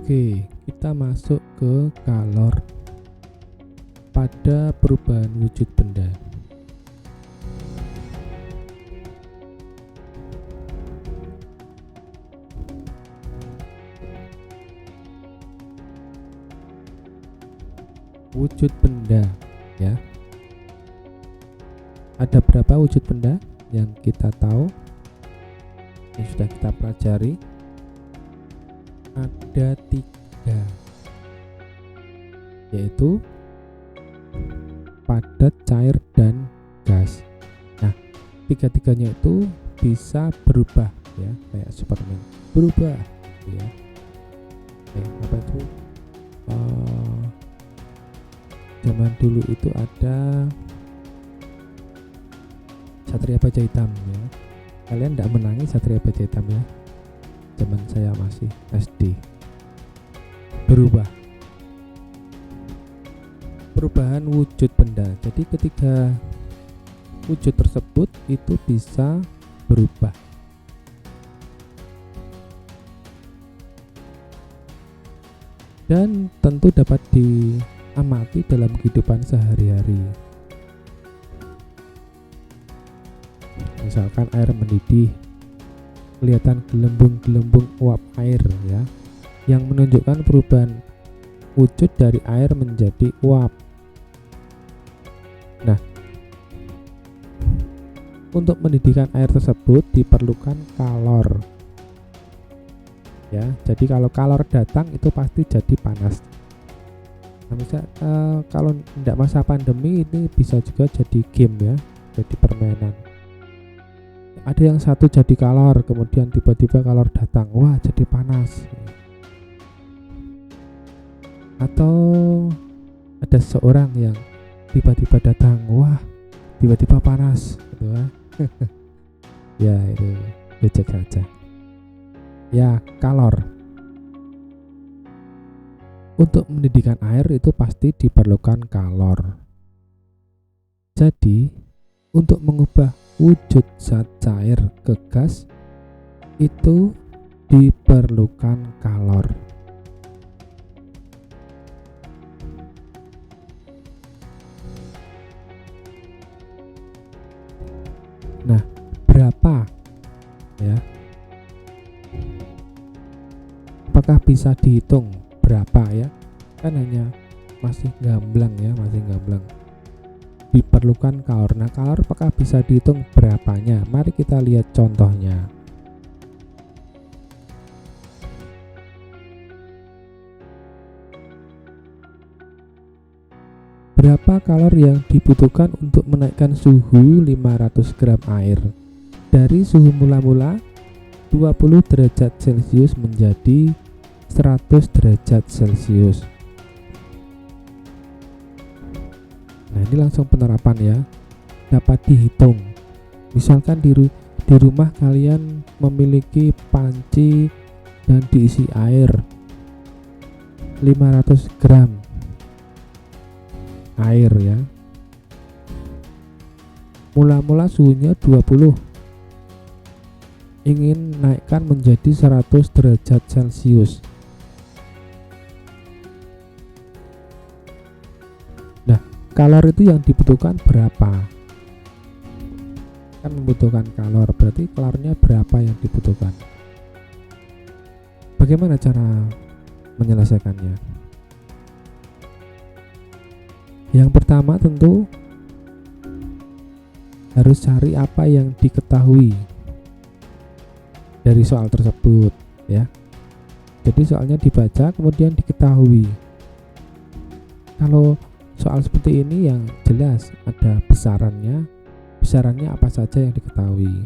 Oke, kita masuk ke kalor pada perubahan wujud benda. Wujud benda, ya. Ada berapa wujud benda yang kita tahu, yang sudah kita pelajari? Ada 3, yaitu padat, cair, dan gas. Nah, tiga-tiganya itu bisa berubah, ya, kayak Superman berubah, ya. Apa itu? Zaman dulu itu ada Satria Baja Hitam, ya. Kalian tidak menangi Satria Baja Hitam, ya. Zaman saya masih SD. Berubah, perubahan wujud benda. Jadi ketiga wujud tersebut itu bisa berubah. Dan tentu dapat diamati dalam kehidupan sehari-hari. Misalkan air mendidih, kelihatan gelembung-gelembung uap air, ya, yang menunjukkan perubahan wujud dari air menjadi uap. Nah, untuk mendidihkan air tersebut diperlukan kalor, ya. Jadi kalau kalor datang itu pasti jadi panas. Nah, misal kalau tidak masa pandemi ini bisa juga jadi game, ya, jadi permainan. Ada yang satu jadi kalor, kemudian tiba-tiba kalor datang, wah jadi panas. Atau ada seorang yang tiba-tiba datang, wah tiba-tiba panas, gitu kan. Ya itu becek saja. Ya, kalor. Untuk mendidihkan air itu pasti diperlukan kalor. Jadi untuk mengubah wujud zat cair ke gas itu diperlukan kalor. Nah, berapa, ya? Apakah bisa dihitung berapa, ya? Kan hanya masih gamblang, ya, masih gamblang. Diperlukan kalor. Nah, kalor apakah bisa dihitung berapanya? Mari kita lihat contohnya. Berapa kalor yang dibutuhkan untuk menaikkan suhu 500 gram air dari suhu mula-mula 20 derajat Celcius menjadi 100 derajat Celcius? Nah, ini langsung penerapan, ya, dapat dihitung. Misalkan di rumah kalian memiliki panci dan diisi air 500 gram air, ya. Mula-mula suhunya 20, ingin naikkan menjadi 100 derajat Celcius. Nah, kalor itu yang dibutuhkan berapa? Kan membutuhkan kalor, berarti kalornya berapa yang dibutuhkan? Bagaimana cara menyelesaikannya? Yang pertama tentu harus cari apa yang diketahui dari soal tersebut, ya. Jadi soalnya dibaca kemudian diketahui. Kalau soal seperti ini yang jelas ada besarannya apa saja yang diketahui.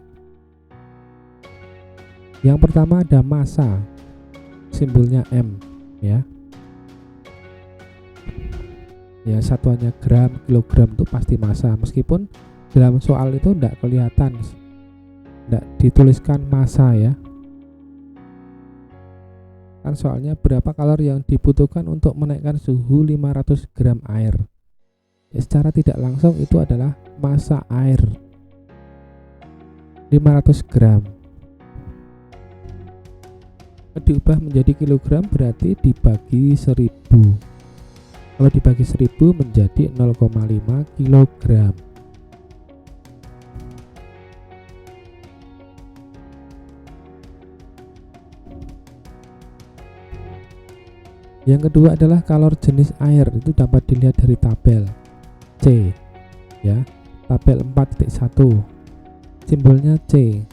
Yang pertama ada massa, simbolnya M, ya. Ya, satuannya gram, kilogram itu pasti massa, meskipun dalam soal itu tidak kelihatan, tidak dituliskan massa, ya. Kan soalnya berapa kalor yang dibutuhkan untuk menaikkan suhu 500 gram air. Ya, secara tidak langsung itu adalah massa air 500 gram. diubah menjadi kilogram berarti dibagi 1000. Kalau dibagi 1000 menjadi 0,5 kilogram. Yang kedua adalah kalor jenis air, itu dapat dilihat dari tabel C ya, tabel 4.1, simbolnya C.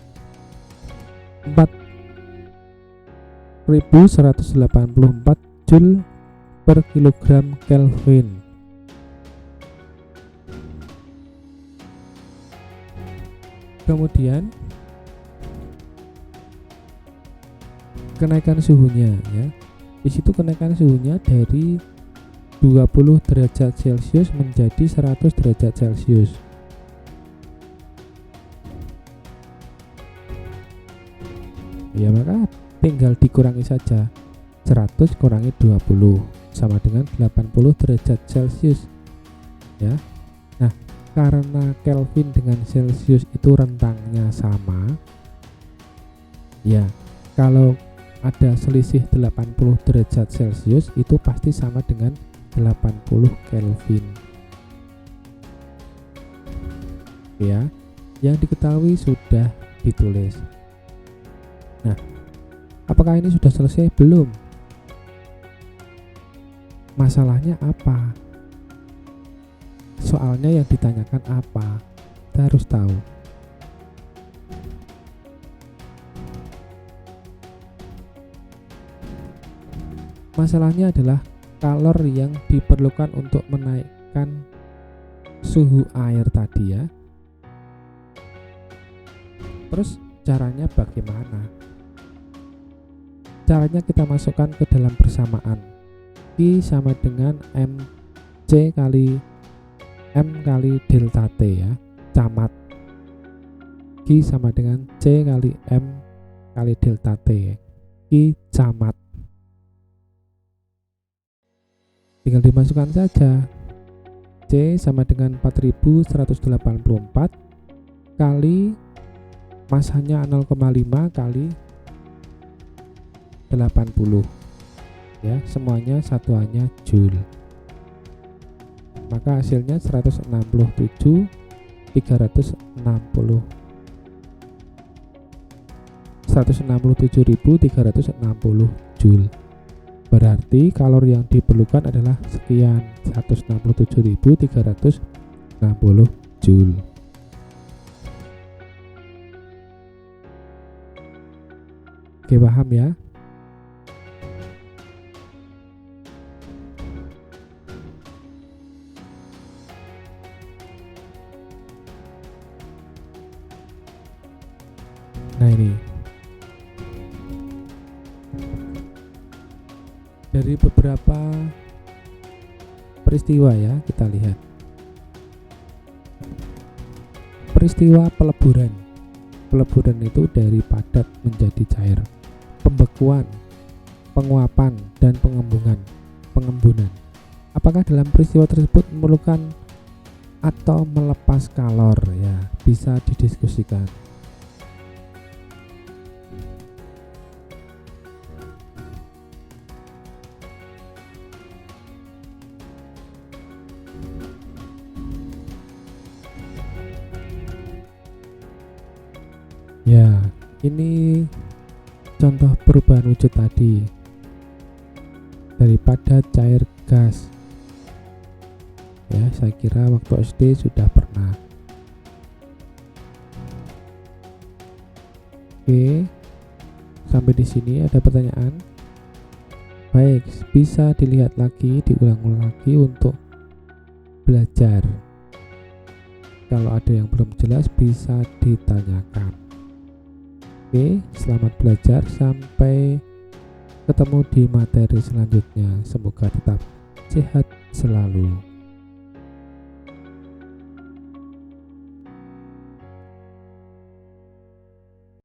4184 Joule per kilogram Kelvin. Kemudian kenaikan suhunya ya. Di situ kenaikan suhunya dari 20 derajat Celcius menjadi 100 derajat Celcius. Ya, maka tinggal dikurangi saja. 100 kurangi 20 sama dengan 80 derajat Celcius. Ya. Nah, karena Kelvin dengan Celcius itu rentangnya sama. Ya, kalau ada selisih 80 derajat Celcius itu pasti sama dengan 80 Kelvin. Ya, yang diketahui sudah ditulis. Nah, apakah ini sudah selesai? Belum. Masalahnya apa? Soalnya yang ditanyakan apa? Kita harus tahu. Masalahnya adalah kalor yang diperlukan untuk menaikkan suhu air tadi ya. Terus caranya bagaimana? Caranya kita masukkan ke dalam persamaan. Q sama dengan MC kali M kali delta T ya, camat. Q sama dengan C kali M kali delta T. Q camat. Tinggal dimasukkan saja. C sama dengan 4184 kali masanya 0,5 kali 80 ya, semuanya satuannya Joule. Maka hasilnya 167.360 Joule. Berarti kalor yang diperlukan adalah sekian, 167.360 Joule. Oke, paham ya? Nah, ini dari beberapa peristiwa ya, kita lihat. Peristiwa peleburan. Peleburan itu dari padat menjadi cair. Pembekuan, penguapan, dan pengembunan. Apakah dalam peristiwa tersebut memerlukan atau melepas kalor ya, bisa didiskusikan. Ya, ini contoh perubahan wujud tadi dari padat cair gas. Ya, saya kira waktu SD sudah pernah. Oke, sampai di sini ada pertanyaan? Baik, bisa dilihat lagi, diulang-ulang lagi untuk belajar. Kalau ada yang belum jelas bisa ditanyakan. Oke, selamat belajar, sampai ketemu di materi selanjutnya. Semoga tetap sehat selalu.